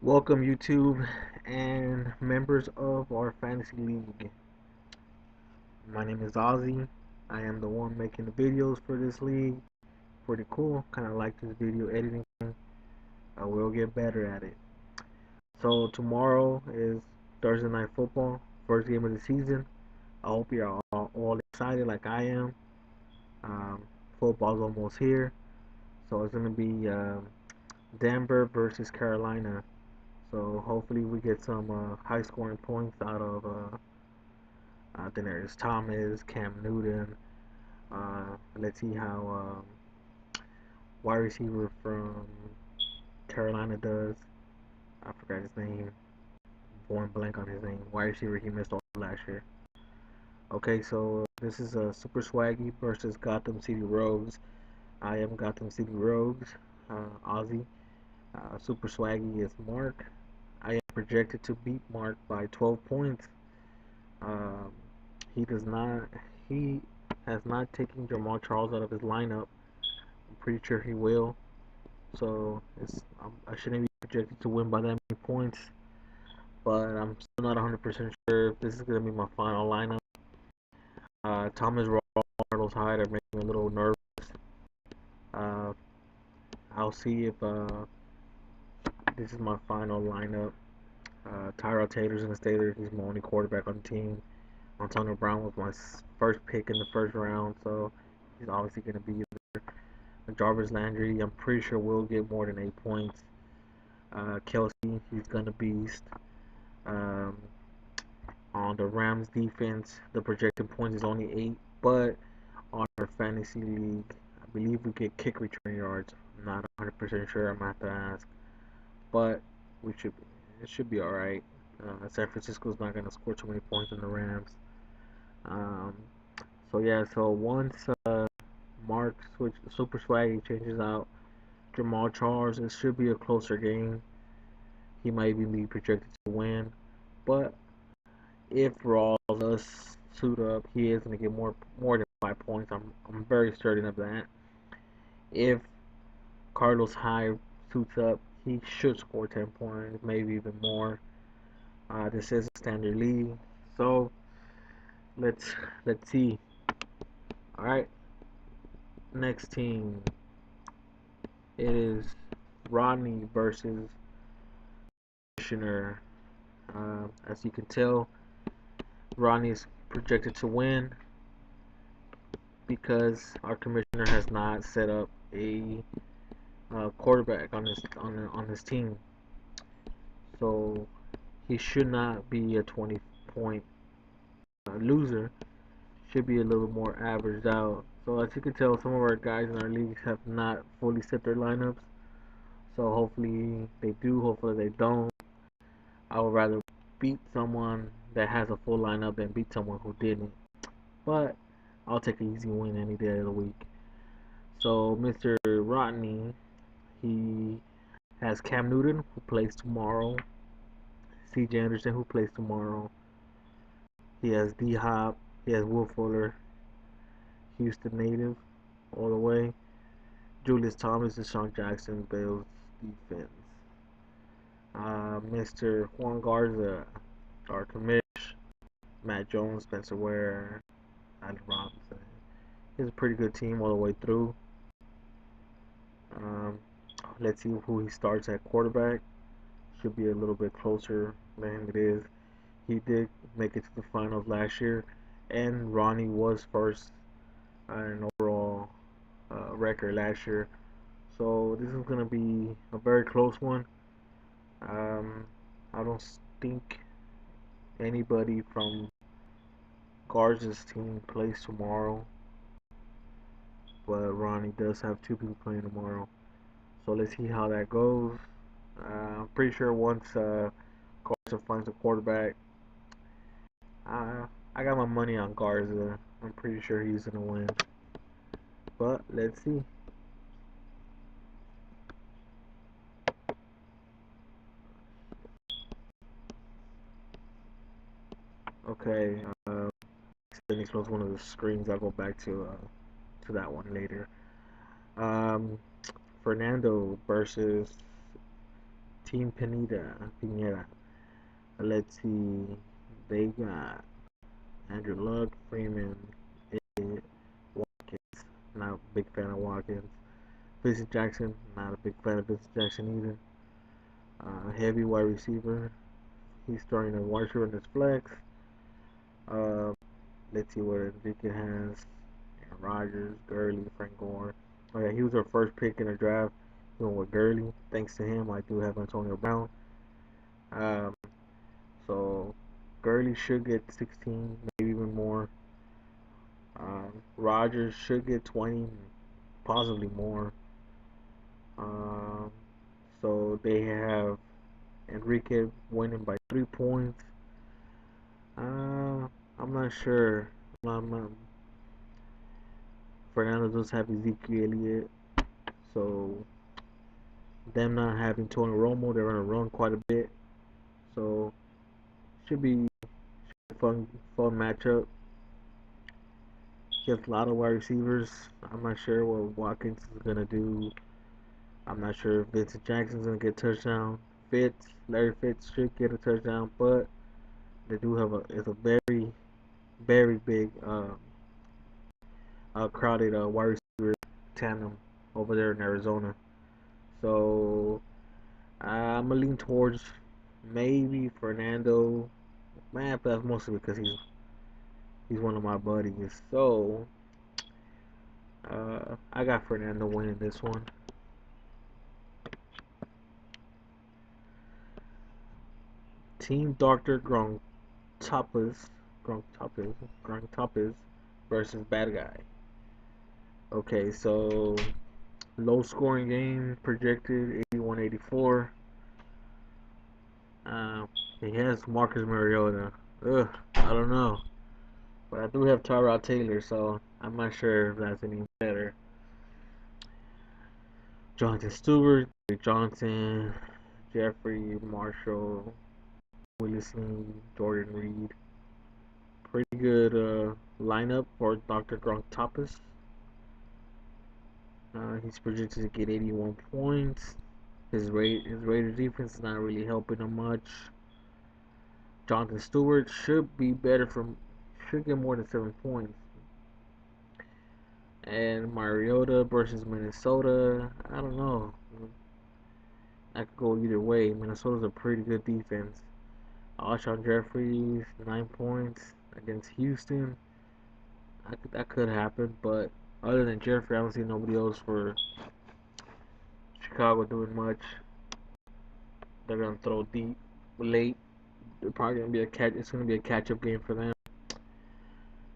Welcome YouTube and members of our fantasy league. My name is Ozzy. I am the one making the videos for this league. Pretty cool. Kind of like this video editing. I will get better at it. So tomorrow is Thursday night football, first game of the season. I hope you're all excited like I am. Um, Football's almost here, so it's gonna be Denver versus Carolina. So hopefully we get some high scoring points out of Denarius Thomas, Cam Newton. Let's see how wide receiver from Carolina does. I forgot his name. Born blank on his name. Wide receiver he missed all last year. Okay, so this is Super Swaggy versus Gotham City Rogues. I am Gotham City Rogues. Ozzy. Super Swaggy is Mark. I am projected to beat Mark by 12 points. Um, he does not. He has not taken Jamal Charles out of his lineup. I'm pretty sure he will. So I shouldn't be projected to win by that many points. But I'm still not 100% sure if this is gonna be my final lineup. Thomas Ronald's Hyde are making me a little nervous. Uh, I'll see if this is my final lineup. Tyrod Taylor's gonna stay there. He's my only quarterback on the team. Antonio Brown was my first pick in the first round, so he's obviously gonna be there. Jarvis Landry, I'm pretty sure will get more than 8 points. Kelsey, he's gonna beast. Um, on the Rams defense, the projected points is only 8, but on our fantasy league, I believe we get kick return yards. I'm not 100% sure. I'm gonna have to ask, but we should it should be all right. San Francisco's not gonna score too many points on the Rams. Um, so yeah, so once Mark Super Swaggy changes out Jamal Charles, it should be a closer game. He might even be projected to win, but if Rawls does suit up, he is going to get more than 5 points. I'm very certain of that. If Carlos Hyde suits up, he should score 10 points, maybe even more. This is a standard league, so let's let's see. All right, next team. It is Rodney versus Commissioner. As you can tell, Rodney is projected to win because our commissioner has not set up a quarterback on his team, so he should not be a 20-point loser. Should be a little more averaged out. So as you can tell, some of our guys in our leagues have not fully set their lineups. So hopefully they do. Hopefully they don't. I would rather beat someone that has a full lineup than beat someone who didn't. But I'll take an easy win any day of the week. So Mr. Rodney, he has Cam Newton who plays tomorrow. C.J. Anderson who plays tomorrow. He has D Hop. He has Will Fuller, Houston native, all the way. Julius Thomas and Sean Jackson, Bills defense. Mr. Juan Garza, our commish. Matt Jones, Spencer Ware, Allen Robinson. He's a pretty good team all the way through. Um, let's see who he starts at quarterback. Should be a little bit closer than it is. He did make it to the finals last year, and Ronnie was first in overall record last year. So this is gonna be a very close one. Um, I don't think anybody from Garza's team plays tomorrow, but Ronnie does have two people playing tomorrow. So let's see how that goes. I'm pretty sure once Garza finds a quarterback, I got my money on Garza. I'm pretty sure he's gonna win. But let's see. Okay, accidentally close one of the screens. I'll go back to that one later. Um, Fernando versus Team Pineda. Let's see. They got Andrew Luck, Freeman, Elliott, Watkins. Not a big fan of Watkins. Vincent Jackson. Not a big fan of Vincent Jackson either. Heavy wide receiver. He's starting a wide receiver in his flex. Uh, let's see what Enrique has. Rouges, Gurley, Frank Gore. Oh yeah, he was our first pick in the draft. Going with Gurley. Thanks to him, I do have Antonio Brown. Um, so Gurley should get 16, maybe even more. Rouges should get 20, possibly more. Um, so they have Enrique winning by 3 points. I'm not sure. Fernando does have Ezekiel Elliott, so them not having Tony Romo, they're gonna run quite a bit. So should be a fun matchup. He has a lot of wide receivers. I'm not sure what Watkins is gonna do. I'm not sure if Vincent Jackson's gonna get a touchdown. Larry Fitz should get a touchdown, but they do have it's a very big crowded wide receiver tandem over there in Arizona. So I'm gonna lean towards maybe Fernando. Man, but that's mostly because he's one of my buddies. So I got Fernando winning this one. Team Doctor Gronktoppers, Gronktoppers versus Bad Guy. Okay, so low scoring game projected 81-84. Uh, he has Marcus Mariota. Ugh, I don't know. But I do have Tyrod Taylor, so I'm not sure if that's any better. Jonathan Stewart, Johnson, Jeffrey Marshall, Wilson, Jordan Reed. Pretty good lineup for Dr. Gronktoppus. He's projected to get 81 points. His Raiders defense is not really helping him much. Jonathan Stewart should get more than 7 points. And Mariota versus Minnesota, I don't know. I could go either way. Minnesota's a pretty good defense. Alshon Jeffries, 9 points against Houston. That could happen, but other than Jeffrey, I don't see nobody else for Chicago doing much. They're gonna throw deep late. They're probably gonna be a catch. It's gonna be a catch-up game for them.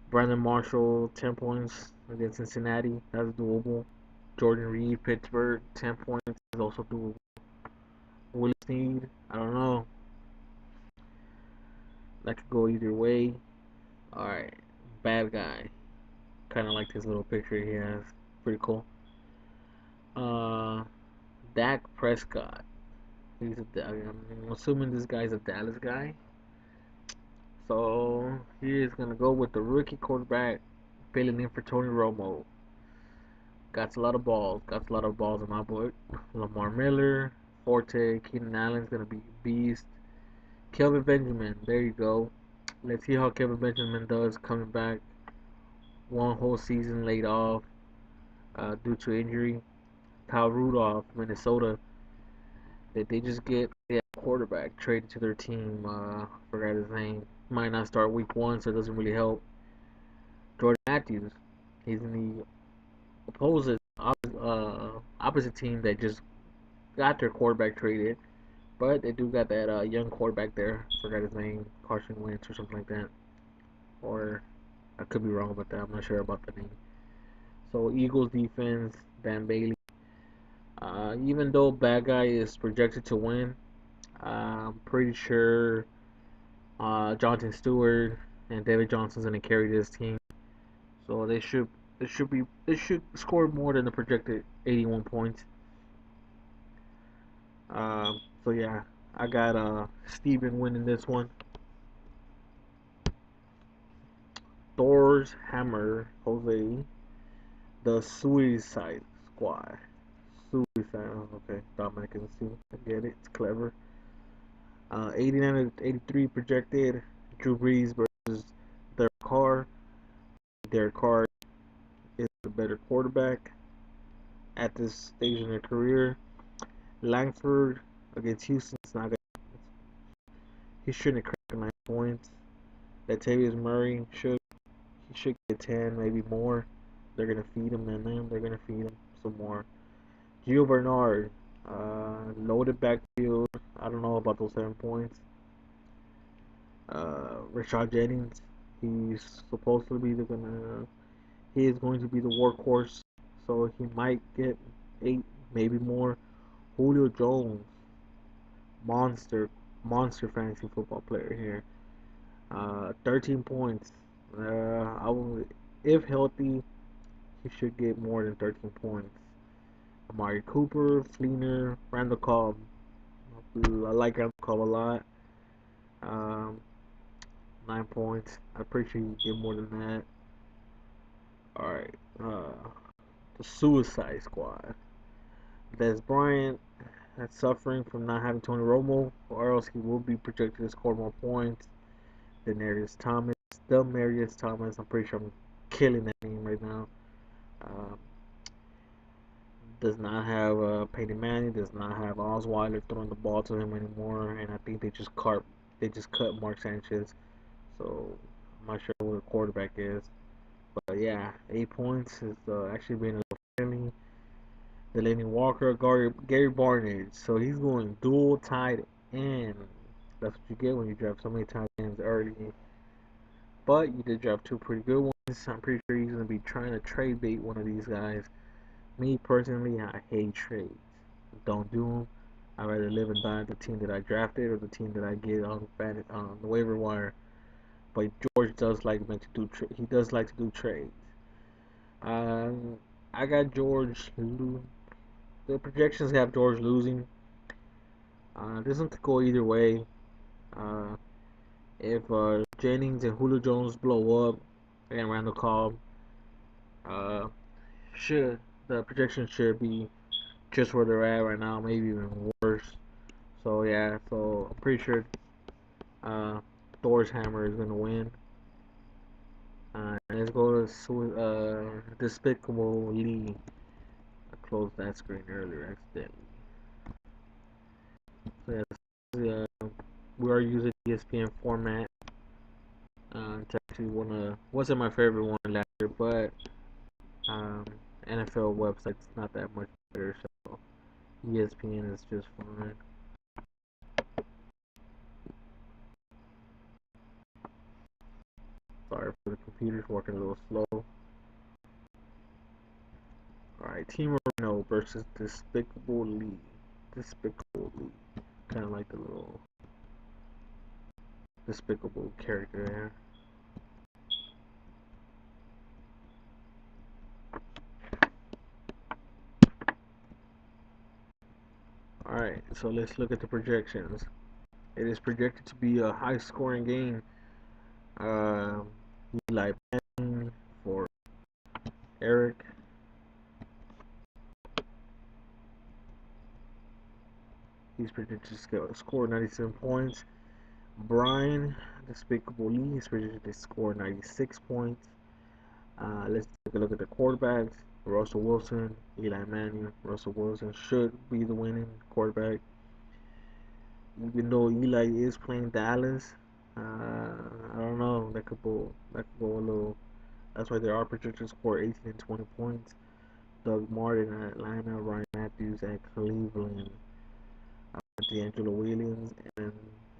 Brandon Marshall, 10 points against Cincinnati. That's doable. Jordan Reed, Pittsburgh, 10 points is also doable. Willie Snead, I don't know. That could go either way. All right, Bad Guy. Kind of like this little picture he has. Pretty cool. Uh, Dak Prescott. I'm assuming this guy's a Dallas guy. So he is gonna go with the rookie quarterback, filling in for Tony Romo. Got a lot of balls. Got a lot of balls in my book. Lamar Miller, Forte, Keenan Allen's gonna be beast. Kelvin Benjamin. There you go. Let's see how Kelvin Benjamin does coming back. One whole season laid off due to injury. Kyle Rudolph, Minnesota. They just get a quarterback traded to their team. Forgot his name. Might not start week one, so it doesn't really help. Jordan Matthews. He's in the opposite team that just got their quarterback traded, but they do got that young quarterback there. Forgot his name, Carson Wentz or something like that. Or I could be wrong about that. I'm not sure about the name. So Eagles defense, Dan Bailey. Even though Bad Guy is projected to win, I'm pretty sure Jonathan Stewart and David Johnson's gonna carry this team. So they should score more than the projected 81 points. So yeah, I got Steven winning this one. Thor's Hammer, Jose, the Suicide Squad. Suicide. Oh, okay, Dominican Sue. I get it. It's clever. 89 to 83 projected. Drew Brees versus Derek Carr. Derek Carr is the better quarterback at this stage in their career. Langford against Houston. It's not gonna, he shouldn't crack 9 points. Latavius Murray should get 10, maybe more. They're gonna feed him, and then they're gonna feed him some more. Gio Bernard, loaded backfield. I don't know about those 7 points. Rashad Jennings, he's supposed to be the gonna. He is going to be the workhorse, so he might get 8, maybe more. Julio Jones, monster, monster fantasy football player here. 13 points. I will, if healthy, he should get more than 13 points. Amari Cooper, Fleener, Randall Cobb. I like Randall Cobb a lot. Um, 9 points. I'm pretty sure you get more than that. All right. The Suicide Squad. Des Bryant that's suffering from not having Tony Romo, or else he will be projected to score more points. Demarius Thomas. Demarius Thomas. I'm pretty sure I'm killing that name right now. Um, does not have Peyton Manning. Does not have Osweiler throwing the ball to him anymore. And I think they just cut Mark Sanchez. So I'm not sure who the quarterback is. But yeah, 8 points is actually being a little friendly. Delaney Walker, Gary Barnage. So he's going dual tight end. That's what you get when you draft so many tight ends early. But you did draft two pretty good ones. I'm pretty sure he's going to be trying to trade bait one of these guys. Me personally, I hate trades. Don't do them. I'd rather live and die with the team that I drafted or the team that I get on the waiver wire. But George does like to do he does like to do trades. Um, I got George. The projections have George losing. This one could go either way. Uh, if Jennings and Julio Jones blow up and Randall Cobb, uh, should the projection should be just where they're at right now, maybe even worse. So yeah, so I'm pretty sure uh, Thor's hammer is gonna win. And let's go to Despicable Lee. I closed that screen earlier accidentally. So yeah, we are using ESPN format. It's actually wasn't my favorite one last year, but um, NFL website's not that much better, so ESPN is just fine. Sorry for the computer's working a little slow. Alright, Team Reno versus Despicable Lee. Despicable Lee. Kind of like the little despicable character there. Alright, so let's look at the projections. It is projected to be a high scoring game. Um, Eli Manning for Eric. He's projected to score 97 points. Brian, Despicable Lee, is projected to score 96 points. Let's take a look at the quarterbacks. Russell Wilson, Eli Manning. Russell Wilson should be the winning quarterback. Even though Eli is playing Dallas, I don't know. That could go a little. That's why there are projected to score 18 and 20 points. Doug Martin at Atlanta, Ryan Matthews at Cleveland, D'Angelo Williams and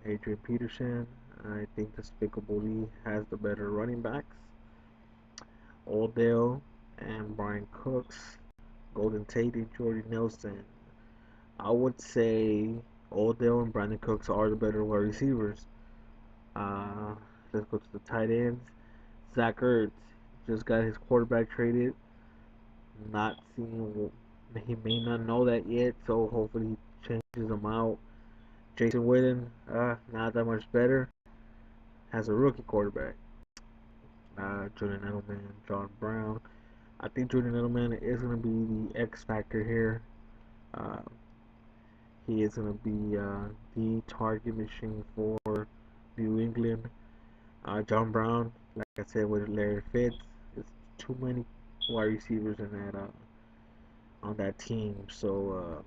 Adrian Peterson. I think Despicable Lee has the better running backs. Odell and Brian Cooks, Golden Tate and Jordy Nelson. I would say Odell and Brandon Cooks are the better wide receivers. Uh, let's go to the tight ends. Zach Ertz just got his quarterback traded. Not seeing, he may not know that yet, so hopefully he changes them out. Jason Witten, not that much better. Has a rookie quarterback. Julian Edelman, John Brown. I think Julian Edelman is going to be the X factor here. Uh, he is going to be the target machine for New England. John Brown, like I said, with Larry Fitz, it's too many wide receivers in that on that team. So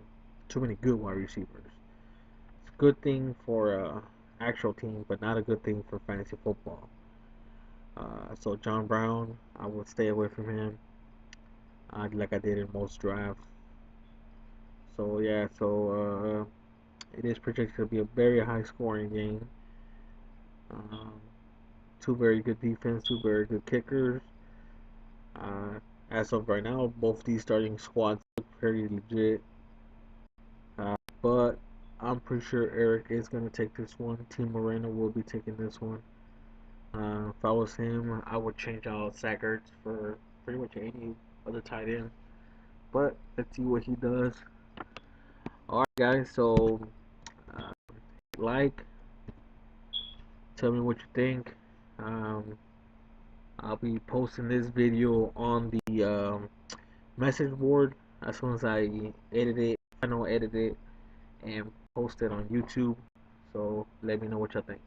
too many good wide receivers. It's a good thing for actual team, but not a good thing for fantasy football. So John Brown, I would stay away from him, like I did in most drafts. So yeah, it is projected to be a very high scoring game. Um, two very good defense, two very good kickers. Uh, as of right now, both these starting squads look pretty legit. But I'm pretty sure Eric is going to take this one. Team Moreno will be taking this one. If I was him, I would change out Zach Ertz for pretty much any other tight end. But let's see what he does. Alright, guys, so uh, like, tell me what you think. Um, I'll be posting this video on the message board as soon as I edit it, edit it, and post it on YouTube. So let me know what you think.